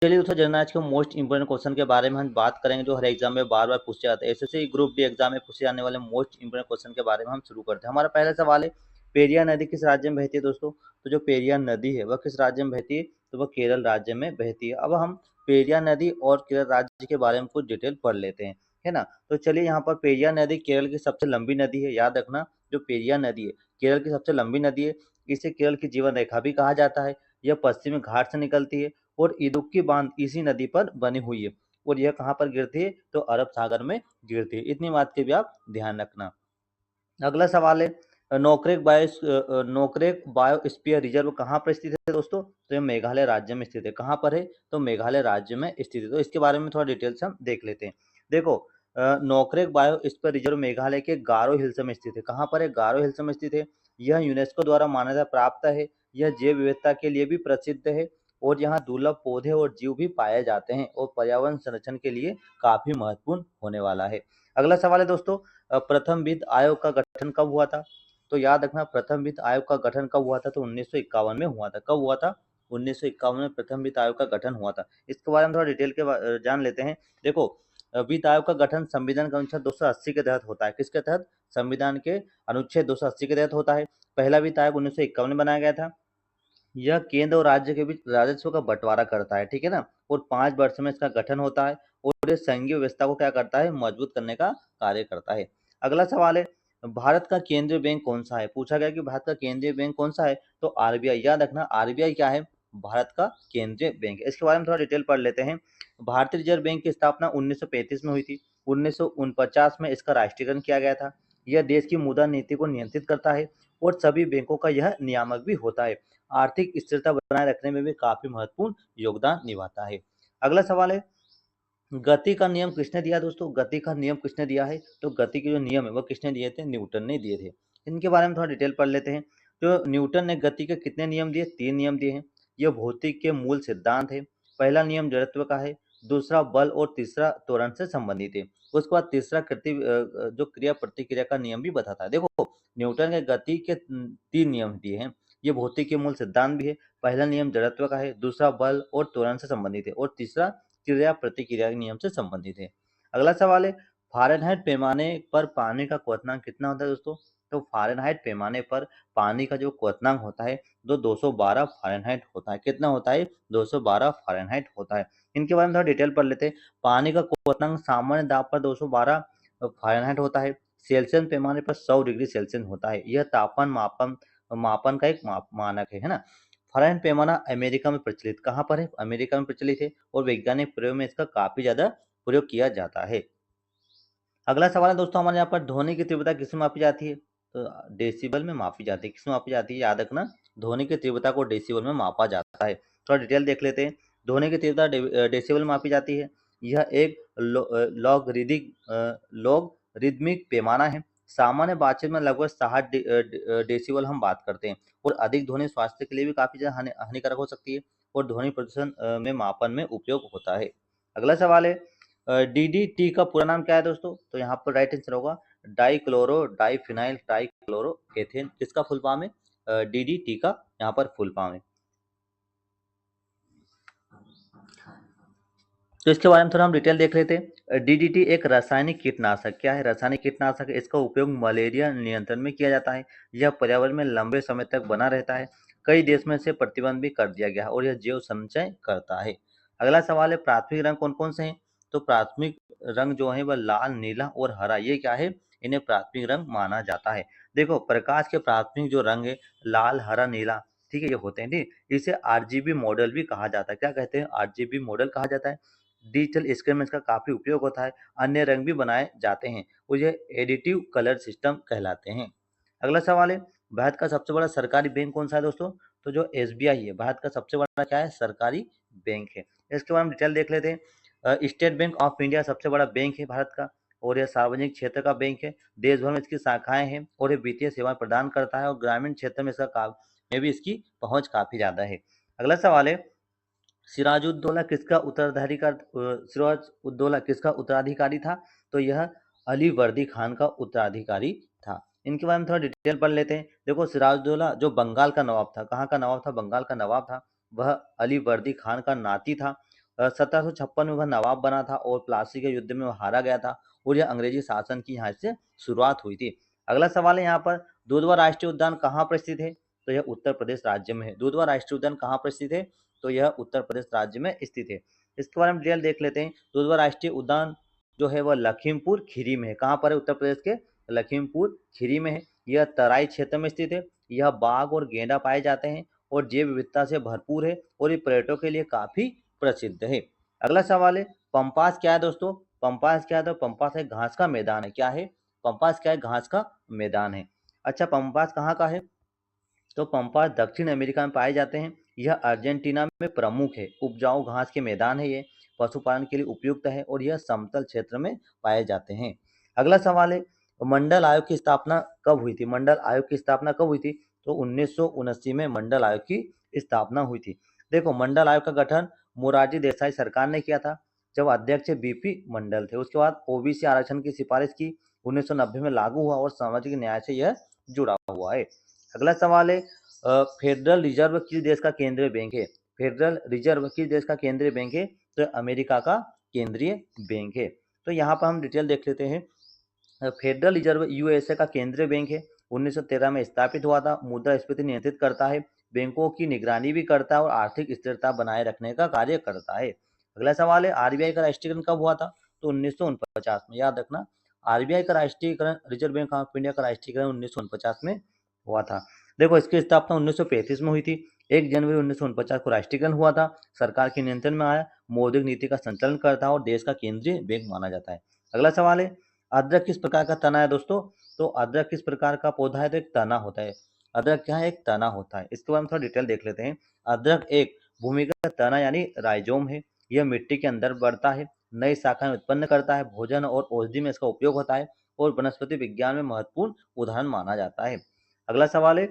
चलिए दोस्तों, general knowledge के मोस्ट इंपोर्टेंट क्वेश्चन के बारे में हम बात करेंगे, जो हर एग्जाम में बार बार पूछे जाते हैं। एसएससी ग्रुप डी एग्जाम में पूछे जाने वाले मोस्ट इंपोर्टेंट क्वेश्चन के बारे में हम शुरू करते हैं। हमारा पहला सवाल है, पेरियार नदी किस राज्य में बहती है दोस्तों? तो जो पेरियार नदी है वह किस राज्य में बहती है? तो वह केरल राज्य में बहती है। अब हम पेरियार नदी और केरल राज्य के बारे में कुछ डिटेल पढ़ लेते हैं, है ना। तो चलिए, यहाँ पर पेरियार नदी केरल की सबसे लंबी नदी है। याद रखना, जो पेरियार नदी है केरल की सबसे लंबी नदी है। इसे केरल की जीवन रेखा भी कहा जाता है। यह पश्चिमी घाट से निकलती है और इदुक्की बांध इसी नदी पर बनी हुई है। और यह कहाँ पर गिरती है? तो अरब सागर में गिरती है। इतनी बात की भी आप ध्यान रखना। अगला सवाल है, नोकरेक बायोस्फीयर रिजर्व कहाँ पर स्थित है दोस्तों? तो ये मेघालय राज्य में स्थित है। कहाँ पर है? तो मेघालय राज्य में स्थित है। तो इसके बारे में थोड़ा डिटेल से हम देख लेते हैं। देखो, नोकरेक बायोस्फीयर रिजर्व मेघालय के गारो हिल्स में स्थित है। कहाँ पर है? गारो हिल्स में स्थित है। यह यूनेस्को द्वारा मान्यता प्राप्त है। यह जैव विविधता के लिए भी प्रसिद्ध है और यहाँ दुर्लभ पौधे और जीव भी पाए जाते हैं और पर्यावरण संरक्षण के लिए काफी महत्वपूर्ण होने वाला है। अगला सवाल है दोस्तों, प्रथम वित्त आयोग का गठन कब हुआ था? तो याद रखना, प्रथम वित्त आयोग का गठन कब हुआ था? तो 1951 में हुआ था। कब हुआ था? 1951 में प्रथम वित्त आयोग का गठन हुआ था। इसके बारे में थोड़ा डिटेल के जान लेते हैं। देखो, वित्त आयोग का गठन संविधान के अनुच्छेद 280 के तहत होता है। किसके तहत? संविधान के अनुच्छेद 280 के तहत होता है। पहला वित्त आयोग 1951 में बनाया गया था। यह केंद्र और राज्य के बीच राजस्व का बंटवारा करता है, ठीक है ना। और 5 वर्ष में इसका गठन होता है और ये संघीय व्यवस्था को क्या करता है? मजबूत करने का कार्य करता है। अगला सवाल है, भारत का केंद्रीय बैंक कौन सा है? पूछा गया कि भारत का केंद्रीय बैंक कौन सा है? तो आरबीआई। याद रखना, आरबीआई क्या है? भारत का केंद्रीय बैंक है। इसके बारे में थोड़ा डिटेल पढ़ लेते हैं। भारतीय रिजर्व बैंक की स्थापना 1935 में हुई थी। 1949 में इसका राष्ट्रीयकरण किया गया था। यह देश की मुद्रा नीति को नियंत्रित करता है और सभी बैंकों का यह नियामक भी होता है। आर्थिक स्थिरता बनाए रखने में भी काफी महत्वपूर्ण योगदान निभाता है। अगला सवाल है, गति का नियम किसने दिया दोस्तों? गति का नियम किसने दिया है? तो गति के जो नियम है वो किसने दिए थे? न्यूटन ने दिए थे। इनके बारे में थोड़ा डिटेल पढ़ लेते हैं। तो न्यूटन ने गति के कितने नियम दिए? 3 नियम दिए हैं। यह भौतिक के मूल सिद्धांत है। पहला नियम जड़त्व का है, दूसरा बल और तीसरा त्वरण से संबंधित है। उसके बाद तीसरा जो क्रिया प्रतिक्रिया का नियम भी बताता है। देखो, न्यूटन ने गति के 3 नियम दिए हैं। ये भौतिक के मूल सिद्धांत भी है। पहला नियम जड़त्व का है, दूसरा बल और त्वरण से संबंधित है और तीसरा क्रिया प्रतिक्रिया के नियम से संबंधित है। अगला सवाल है, फ़ारेनहाइट पैमाने पर पानी का क्वथनांक कितना होता है दोस्तों? तो फ़ारेनहाइट पैमाने पर पानी का जो क्वथनांक होता है, 212 फ़ारेनहाइट होता है। कितना होता है? 212 फ़ारेनहाइट होता है। इनके बारे में थोड़ा डिटेल पढ़ लेते हैं। पानी का क्वथनांक सामान्य दाब पर 212 फ़ारेनहाइट होता है। सेल्सियस पैमाने पर 100 डिग्री सेल्सियस होता है। यह तापमान मापन मापन का एक मानक है ना। फ़ारेनहाइट पैमाना अमेरिका में प्रचलित, कहाँ पर है? अमेरिका में प्रचलित है और वैज्ञानिक प्रयोग में इसका काफ़ी ज़्यादा प्रयोग किया जाता है। अगला सवाल है दोस्तों, हमारे यहाँ पर ध्वनि की तीव्रता किसमें मापी जाती है? तो डेसिबल में मापी जाती है। किसमें मापी जाती है? याद रखना, ध्वनि की तीव्रता को डेसिबल में मापा जाता है। थोड़ा डिटेल देख लेते हैं। ध्वनि की तीव्रता डेसिबल में मापी जाती है। यह एक लॉगरिदमिक पैमाना है। सामान्य बातचीत में लगभग 60 डेसिबल हम बात करते हैं और अधिक ध्वनि स्वास्थ्य के लिए भी काफ़ी ज़्यादा हानिकारक हो सकती है और ध्वनि प्रदूषण में मापन में उपयोग होता है। अगला सवाल है, डीडीटी का पूरा नाम क्या है दोस्तों? तो यहाँ पर राइट आंसर होगा डाइक्लोरो डाइफिनाइल ट्राइक्लोरो एथेन। किसका फुल फॉर्म है? डीडीटी का यहाँ पर फुल फॉर्म है। तो इसके बारे में थोड़ा हम डिटेल देख लेते हैं। डीडीटी एक रासायनिक कीटनाशक, क्या है? रासायनिक कीटनाशक है। इसका उपयोग मलेरिया नियंत्रण में किया जाता है। यह पर्यावरण में लंबे समय तक बना रहता है। कई देश में इसे प्रतिबंध भी कर दिया गया है और यह जैव संचय करता है। अगला सवाल है, प्राथमिक रंग कौन कौन से हैं? तो प्राथमिक रंग जो है वह लाल, नीला और हरा, ये क्या है? इन्हें प्राथमिक रंग माना जाता है। देखो, प्रकाश के प्राथमिक जो रंग है, लाल, हरा, नीला, ठीक है, ये होते हैं, ठीक। इसे आरजीबी मॉडल भी कहा जाता है। क्या कहते हैं? आरजीबी मॉडल कहा जाता है। डिजिटल स्क्रीन में इसका काफ़ी उपयोग होता है। अन्य रंग भी बनाए जाते हैं और ये एडिटिव कलर सिस्टम कहलाते हैं। अगला सवाल है, भारत का सबसे बड़ा सरकारी बैंक कौन सा है दोस्तों? तो जो एसबीआई है, भारत का सबसे बड़ा क्या है? सरकारी बैंक है। इसके बारे में डिटेल देख लेते हैं। स्टेट बैंक ऑफ इंडिया सबसे बड़ा बैंक है भारत का और यह सार्वजनिक क्षेत्र का बैंक है। देश भर में इसकी शाखाएं हैं और ये वित्तीय सेवाएं प्रदान करता है और ग्रामीण क्षेत्र में में भी इसकी पहुंच काफ़ी ज़्यादा है। अगला सवाल है, सिराजुद्दौला किसका उत्तराधिकारी था? तो यह अली वर्दी खान का उत्तराधिकारी था। इनके बारे में थोड़ा डिटेल पढ़ लेते हैं। देखो, सिराजुद्दौला जो बंगाल का नवाब था, कहाँ का नवाब था? बंगाल का नवाब था। वह अली वर्दी खान का नाती था 1756 में वह नवाब बना था और प्लासी के युद्ध में वह हारा गया था और यह अंग्रेजी शासन की यहाँ से शुरुआत हुई थी। अगला सवाल है यहाँ पर, दुधवा राष्ट्रीय उद्यान कहाँ पर स्थित है? तो यह उत्तर प्रदेश राज्य में है। दुधवा राष्ट्रीय उद्यान कहाँ पर स्थित है? तो यह उत्तर प्रदेश राज्य में स्थित है। इसके बारे में डिटेल देख लेते हैं। दुधवा राष्ट्रीय उद्यान जो है वह लखीमपुर खीरी में है। कहाँ पर है? उत्तर प्रदेश के लखीमपुर खीरी में है। यह तराई क्षेत्र में स्थित है। यह बाघ और गेंडा पाए जाते हैं और जैव विविधता से भरपूर है और ये पर्यटकों के लिए काफी प्रसिद्ध है। अगला सवाल है, पंपास क्या है दोस्तों? पंपास क्या है? तो पंपास एक घास का मैदान है। क्या है? पंपास क्या है? घास का मैदान है। अच्छा, पंपास कहाँ का है? तो पंपास दक्षिण अमेरिका में पाए जाते हैं। यह अर्जेंटीना में प्रमुख है। उपजाऊ घास के मैदान है ये, पशुपालन के लिए उपयुक्त है और यह समतल क्षेत्र में पाए जाते हैं। अगला सवाल है, मंडल आयोग की स्थापना कब हुई थी? मंडल आयोग की स्थापना कब हुई थी? तो 1979 में मंडल आयोग की स्थापना हुई थी। देखो, मंडल आयोग का गठन मोरारजी देसाई सरकार ने किया था, जब अध्यक्ष बीपी मंडल थे। उसके बाद ओबीसी आरक्षण की सिफारिश की, 1990 में लागू हुआ और सामाजिक न्याय से यह जुड़ा हुआ है। अगला सवाल है, फेडरल रिजर्व किस देश का केंद्रीय बैंक है? फेडरल रिजर्व किस देश का केंद्रीय बैंक है? तो अमेरिका का केंद्रीय बैंक है। तो यहाँ पर हम डिटेल देख लेते हैं। फेडरल रिजर्व यूएसए का केंद्रीय बैंक है। 1913 में स्थापित हुआ था। मुद्रास्फीति नियंत्रित करता है, बैंकों की निगरानी भी करता है और आर्थिक स्थिरता बनाए रखने का कार्य करता है। अगला सवाल है, आरबीआई का राष्ट्रीयकरण कब हुआ था? तो 1949 में। याद रखना, आरबीआई का राष्ट्रीयकरण, रिजर्व बैंक ऑफ इंडिया का राष्ट्रीयकरण 1949 में हुआ था। देखो, इसकी स्थापना 1935 में हुई थी। 1 जनवरी 1949 को राष्ट्रीयकरण हुआ था। सरकार के नियंत्रण में आया, मौद्रिक नीति का संचालन करता है और देश का केंद्रीय बैंक माना जाता है। अगला सवाल है, अदरक किस प्रकार का तना है दोस्तों? तो अदरक किस प्रकार का पौधा है? तो एक तना होता है। अदरक क्या है? एक तना होता है। इसके बारे में थोड़ा डिटेल देख लेते हैं। अदरक एक भूमिगत तना यानी राइजोम है। यह मिट्टी के अंदर बढ़ता है, नई शाखाएं उत्पन्न करता है, भोजन और औषधि में इसका उपयोग होता है और वनस्पति विज्ञान में महत्वपूर्ण उदाहरण माना जाता है। अगला सवाल है,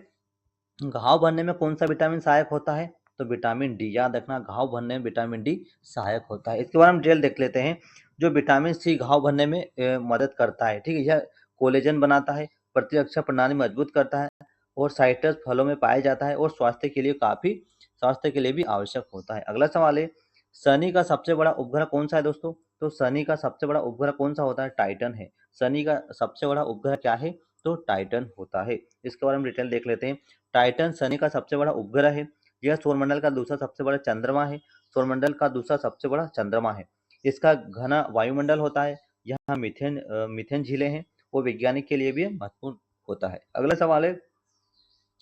घाव भरने में कौन सा विटामिन सहायक होता है? तो विटामिन डी। याद रखना, घाव भरने में विटामिन डी सहायक होता है। इसके बारे में डिटेल देख लेते हैं। जो विटामिन सी घाव भरने में मदद करता है, ठीक है। यह कोलेजन बनाता है, प्रतिरक्षा प्रणाली मजबूत करता है और साइट्रस फलों में पाया जाता है और स्वास्थ्य के लिए भी आवश्यक होता है। अगला सवाल है, शनि का सबसे बड़ा उपग्रह कौन सा है दोस्तों? तो शनि का सबसे बड़ा उपग्रह कौन सा होता है? टाइटन है। शनि का सबसे बड़ा उपग्रह क्या है? तो टाइटन होता है। इसके बारे में डिटेल देख लेते हैं। टाइटन शनि का सबसे बड़ा उपग्रह है। यह सौरमंडल का दूसरा सबसे बड़ा चंद्रमा है। सौरमंडल का दूसरा सबसे बड़ा चंद्रमा है। इसका घना वायुमंडल होता है। यहाँ मीथेन झीलें हैं और वैज्ञानिक के लिए भी महत्वपूर्ण होता है। अगला सवाल है,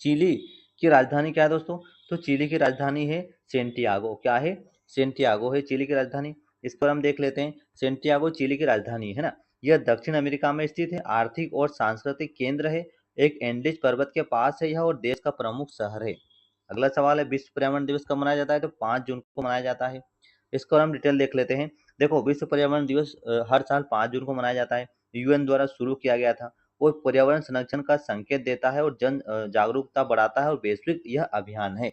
चिली की राजधानी क्या है दोस्तों? तो चिली की राजधानी है सेंटियागो। क्या है? सेंटियागो है चिली की राजधानी। इस पर हम देख लेते हैं। सेंटियागो चिली की राजधानी है ना। यह दक्षिण अमेरिका में स्थित है, आर्थिक और सांस्कृतिक केंद्र है, एक एंडीज पर्वत के पास है यह और देश का प्रमुख शहर है। अगला सवाल है, विश्व पर्यावरण दिवस कब मनाया जाता है? तो 5 जून को मनाया जाता है। इसको हम डिटेल देख लेते हैं। देखो, विश्व पर्यावरण दिवस हर साल 5 जून को मनाया जाता है। यूएन द्वारा शुरू किया गया था और पर्यावरण संरक्षण का संकेत देता है और जन जागरूकता बढ़ाता है और वैश्विक यह अभियान है।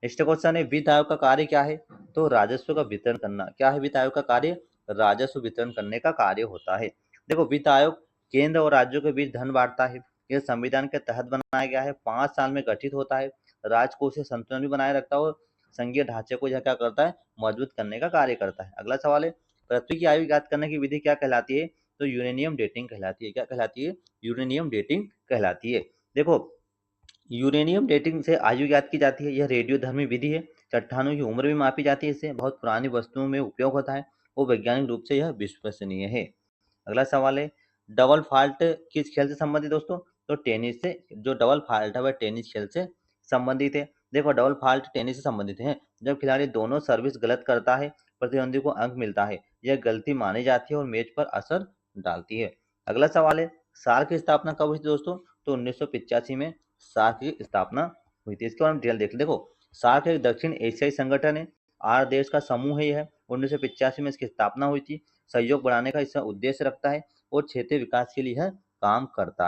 नेक्स्ट क्वेश्चन है, वित्त आयोग का कार्य क्या है? तो राजस्व का वितरण करना। क्या है वित्त आयोग का कार्य? राजस्व वितरण करने का कार्य होता है। देखो, वित्त आयोग केंद्र और राज्यों के बीच धन बांटता है। यह संविधान के तहत बनाया गया है। 5 साल में गठित होता है। राजकोषीय संतुलन भी बनाए रखता है और संघीय ढांचे को यह क्या करता है? मजबूत करने का कार्य करता है। अगला सवाल है, पृथ्वी की आयु ज्ञात करने की विधि क्या कहलाती है? तो यूरेनियम डेटिंग कहलाती है। क्या कहलाती है? यूरेनियम डेटिंग कहलाती है। देखो, यूरेनियम डेटिंग से आयु ज्ञात की जाती है। यह रेडियोधर्मी विधि है। चट्टानों की उम्र भी मापी जाती है। इससे बहुत पुरानी वस्तुओं में उपयोग होता है और वैज्ञानिक रूप से यह विश्वसनीय है। अगला सवाल है, डबल फॉल्ट किस खेल से संबंधित दोस्तों? तो टेनिस से। जो डबल फॉल्ट है वह टेनिस खेल से संबंधित है। देखो, डबल फॉल्ट टेनिस से संबंधित है। जब खिलाड़ी दोनों सर्विस गलत करता है, प्रतिद्वंदी को अंक मिलता है। यह गलती मानी जाती है और मैच पर असर डालती है। अगला सवाल है, सार्क की स्थापना कब हुई थी दोस्तों? तो 1985 में सार्क की स्थापना हुई थी। इसके बारे में डिटेल देख देखो, सार्क एक दक्षिण एशियाई संगठन है। 8 देश का समूह है यह। 1985 में इसकी स्थापना हुई थी। सहयोग बढ़ाने का इसका उद्देश्य रखता है और क्षेत्रीय विकास के लिए यह काम करता